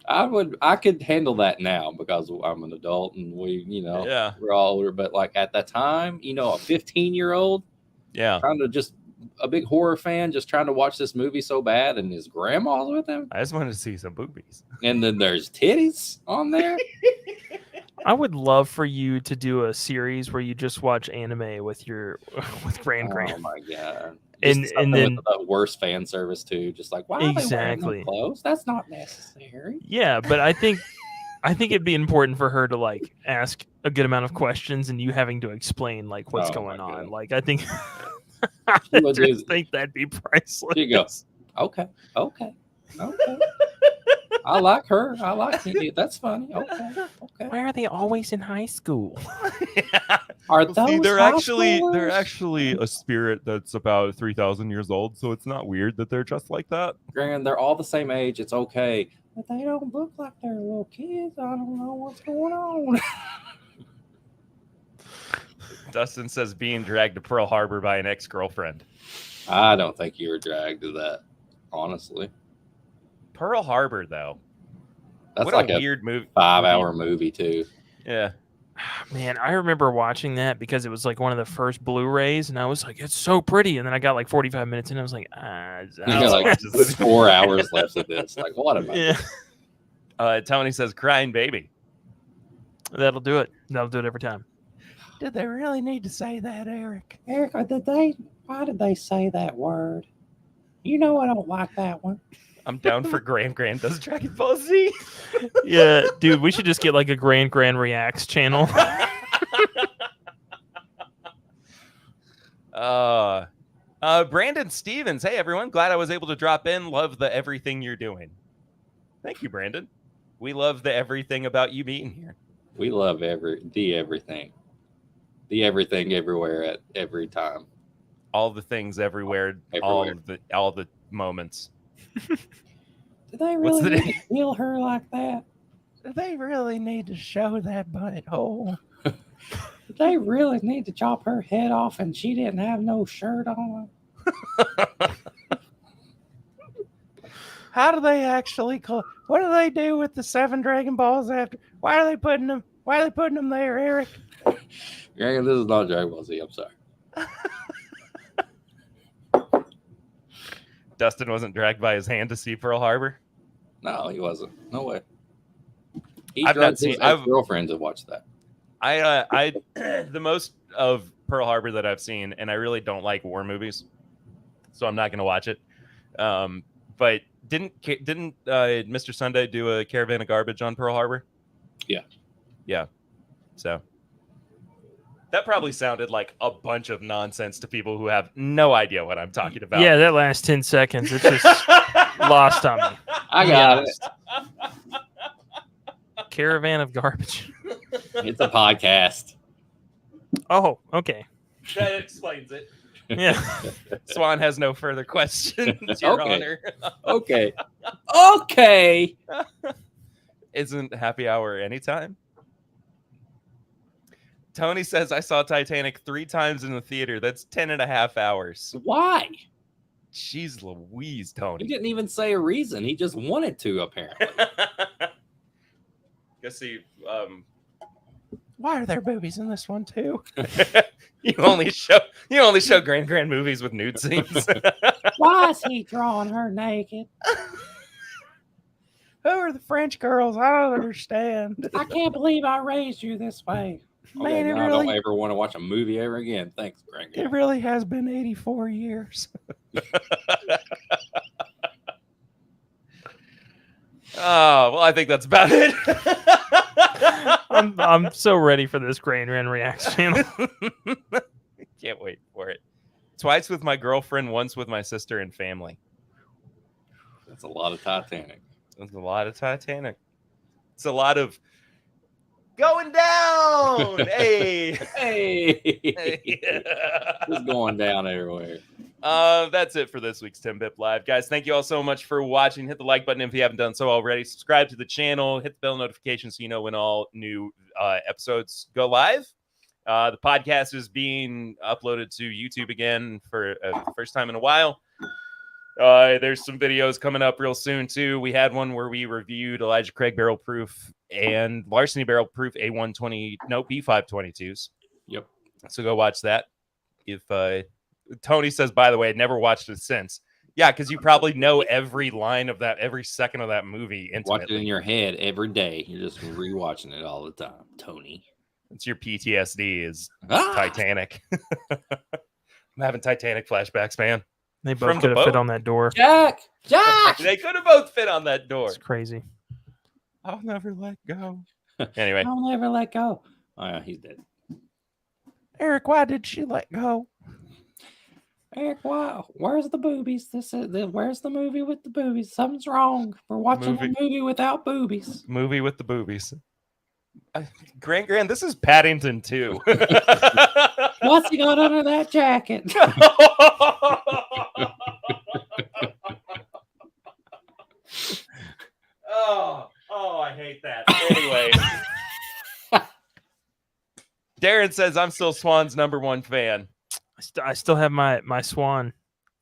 I could handle that now because I'm an adult and Yeah. we're all older. But like at that time, a 15-year-old Yeah. trying to just a big horror fan, just trying to watch this movie so bad, and his grandma's with him, I just wanted to see some boobies. and then there's titties on there. I would love for you to do a series where you just watch anime with Gran. Oh my God. And Something then with the worst fan service too, just like, why are they wearing Exactly. them clothes? That's not necessary. yeah, but I think it'd be important for her to like ask a good amount of questions and you having to explain like what's Oh, going my on. God. Like I think She would do- just think that'd be priceless. She goes, okay. I like her. I like it. That's funny. Okay. Why are they always in high school? Are those they're high actually schoolers? a spirit that's about 3,000 years old, so it's not weird that they're dressed like that. Grand, they're all the same age. It's okay. But they don't look like they're little kids. I don't know what's going on. Dustin says being dragged to Pearl Harbor by an ex-girlfriend. I don't think you were dragged to that, honestly. Pearl Harbor, though. That's what like a a weird movie. 5-hour movie too. Yeah. Man, I remember watching that because it was like one of the first Blu-rays, and I was like, "It's so pretty." And then I got like 45 minutes, and I was like, You got like 4 hours left of this. Like, what am I doing? Yeah, Tony says, "Crying baby." that'll do it. That'll do it every time. Did they really need to say that, Eric? Eric, why did they say that word? You know I don't like that one. I'm down for Grand does Dragon Ball Z. Yeah, dude, we should just get like a Grand Reacts channel. Brandon Stevens. Hey, everyone. Glad I was able to drop in. Love the everything you're doing. Thank you, Brandon. We love the everything about you being here. We love everything. The everything everywhere at every time. All the things everywhere. Everywhere. All the moments. Do they What's really the need to kill her like that? Do they really need to show that butthole? Do they really need to chop her head off and she didn't have no shirt on? How do they actually what do they do with the 7 Dragon Balls after? Why are they putting them there, Eric? Greg, this is not Dragon Ball Z. I'm sorry. Dustin wasn't dragged by his hand to see Pearl Harbor. No, he wasn't. No way. He I've dragged not seen- his I've- girlfriend to watch that. I the most of Pearl Harbor that I've seen, and I really don't like war movies, so I'm not going to watch it. But didn't Mr. Sunday do a Caravan of Garbage on Pearl Harbor? Yeah. So that probably sounded like a bunch of nonsense to people who have no idea what I'm talking about. Yeah, that last 10 seconds, it's just lost on me. I got it. Caravan of Garbage. It's a podcast. Oh, okay. That explains it. Yeah. Swan has no further questions, Your Okay. Honor. Okay. Okay. Isn't happy hour anytime? Tony says, I saw Titanic 3 times in the theater. That's 10.5 hours. Why? Jeez Louise, He Tony. didn't even say a reason. He just wanted to, apparently. Guess see, why are there boobies in this one too? you only show grand movies with nude scenes. Why is he drawing her naked? Who are the French girls? I don't understand. I can't believe I raised you this way. Okay, Man, it now I don't really, ever want to watch a movie ever again. Thanks, Greg. it really has been 84 years. Oh, well, I think that's about it. I'm so ready for this Grand Reacts channel. Can't wait for it. Twice with my girlfriend, once with my sister and family. That's a lot of Titanic. That's a lot of Titanic. It's a lot of going down. Hey. Hey. Hey. It's going down everywhere. That's it for this week's TIMBP Live. Guys, thank you all so much for watching. Hit the like button if you haven't done so already. Subscribe to the channel. Hit the bell notification so you know when all new episodes go live. The podcast is being uploaded to YouTube again for the first time in a while. There's some videos coming up real soon, too. We had one where we reviewed Elijah Craig Barrel Proof and Larceny Barrel Proof B522s. Yep. So go watch that. If Tony says, by the way, never watched it since. Yeah, because you probably know every line of that, every second of that movie intimately. Watch it in your head every day. You're just rewatching it all the time, Tony. It's your PTSD is Ah! Titanic. I'm having Titanic flashbacks, man. They From both the could have boat? fit on that door. Jack! They could have both fit on that door. It's crazy. I'll never let go. Anyway, I'll never let go. Oh, yeah, he's dead. Eric, why did she let go? Eric, wow, where's the boobies? Where's the movie with the boobies? Something's wrong. We're watching Movie. a movie without boobies. Movie with the boobies. Grand, this is Paddington 2. What's he got under that jacket? Oh, I hate that. Anyway. Darren says, I'm still Swan's #1 fan. I still have my swan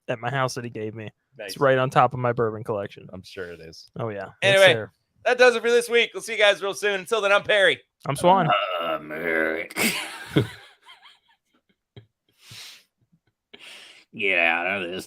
at my house that he gave me. Nice. It's right on top of my bourbon collection. I'm sure it is. Oh yeah. It's Anyway, there. that does it for this week. We'll see you guys real soon. Until then, I'm Perry. I'm Swan. America. Get out of this.